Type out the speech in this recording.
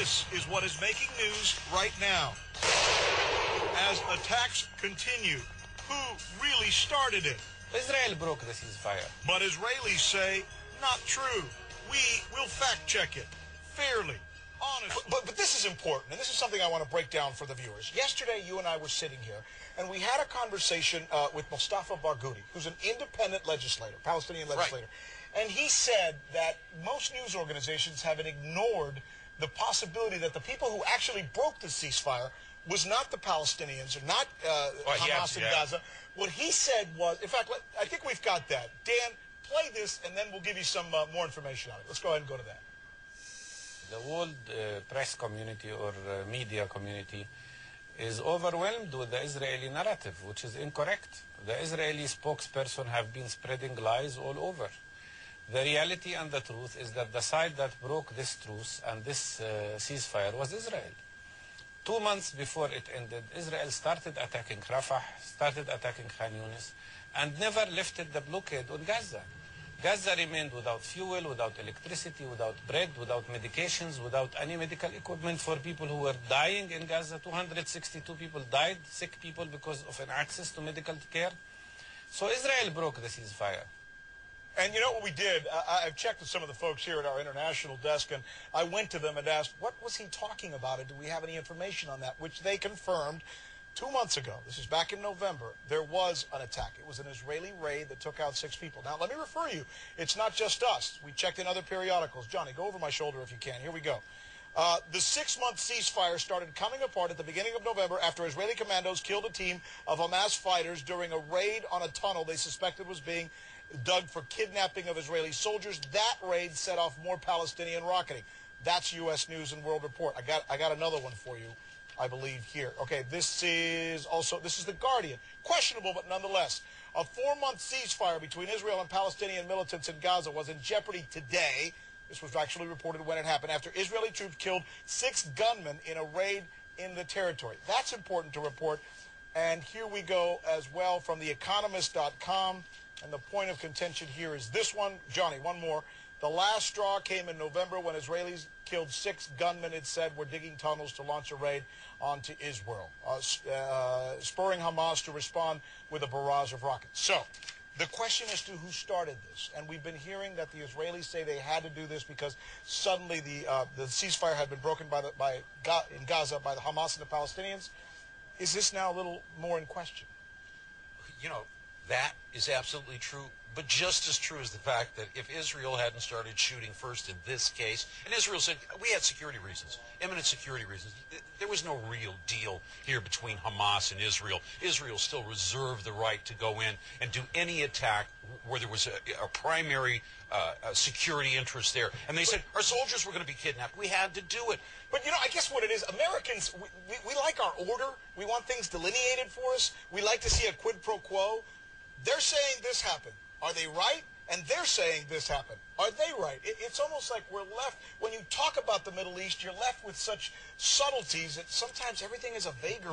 This is what is making news right now. As attacks continue, who really started it? Israel broke the ceasefire. But Israelis say, not true. We will fact check it fairly, honestly. But this is important, and this is something I want to break down for the viewers. Yesterday, you and I were sitting here, and we had a conversation with Mustafa Barghouti, who's an independent legislator, Palestinian legislator. Right. And he said that most news organizations have ignored the possibility that the people who actually broke the ceasefire was not the Palestinians, or not Hamas in Gaza. What he said was, in fact, I think we've got that. Dan, play this, and then we'll give you some more information on it. Let's go ahead and go to that. The world press community or media community is overwhelmed with the Israeli narrative, which is incorrect. The Israeli spokesperson have been spreading lies all over. The reality and the truth is that the side that broke this truce and this ceasefire was Israel. 2 months before it ended, Israel started attacking Rafah, started attacking Khan Yunis, and never lifted the blockade on Gaza. Gaza remained without fuel, without electricity, without bread, without medications, without any medical equipment for people who were dying in Gaza. 262 people died, sick people, because of an access to medical care. So Israel broke the ceasefire. And you know what we did? I've checked with some of the folks here at our international desk, and I went to them and asked, what was he talking about, and do we have any information on that? Which they confirmed 2 months ago. This is back in November. There was an attack. It was an Israeli raid that took out 6 people. Now, let me refer you. It's not just us. We checked in other periodicals. Johnny, go over my shoulder if you can. Here we go. The 6-month ceasefire started coming apart at the beginning of November after Israeli commandos killed a team of Hamas fighters during a raid on a tunnel they suspected was being dug for kidnapping of Israeli soldiers. That raid set off more Palestinian rocketing. That's U.S. News and World Report. I got another one for you, I believe, here. Okay, this is The Guardian. Questionable, but nonetheless. A 4-month ceasefire between Israel and Palestinian militants in Gaza was in jeopardy today. This was actually reported when it happened, after Israeli troops killed 6 gunmen in a raid in the territory. That's important to report. And here we go as well from theeconomist.com. And the point of contention here is this one. Johnny, one more. The last straw came in November when Israelis killed 6 gunmen, it said, were digging tunnels to launch a raid onto Israel, spurring Hamas to respond with a barrage of rockets. So the question is to who started this. And we've been hearing that the Israelis say they had to do this because suddenly the ceasefire had been broken in Gaza by the Hamas and the Palestinians. Is this now a little more in question? You know, that is absolutely true, but just as true is the fact that if Israel hadn't started shooting first in this case, and Israel said, we had security reasons, imminent security reasons, there was no real deal here between Hamas and Israel. Israel still reserved the right to go in and do any attack where there was a primary security interest there. And they said, our soldiers were going to be kidnapped. We had to do it. But, you know, I guess what it is, Americans, we like our order. We want things delineated for us. We like to see a quid pro quo. They're saying this happened. Are they right? And they're saying this happened. Are they right? It's almost like we're left, when you talk about the Middle East, you're left with such subtleties that sometimes everything is a vague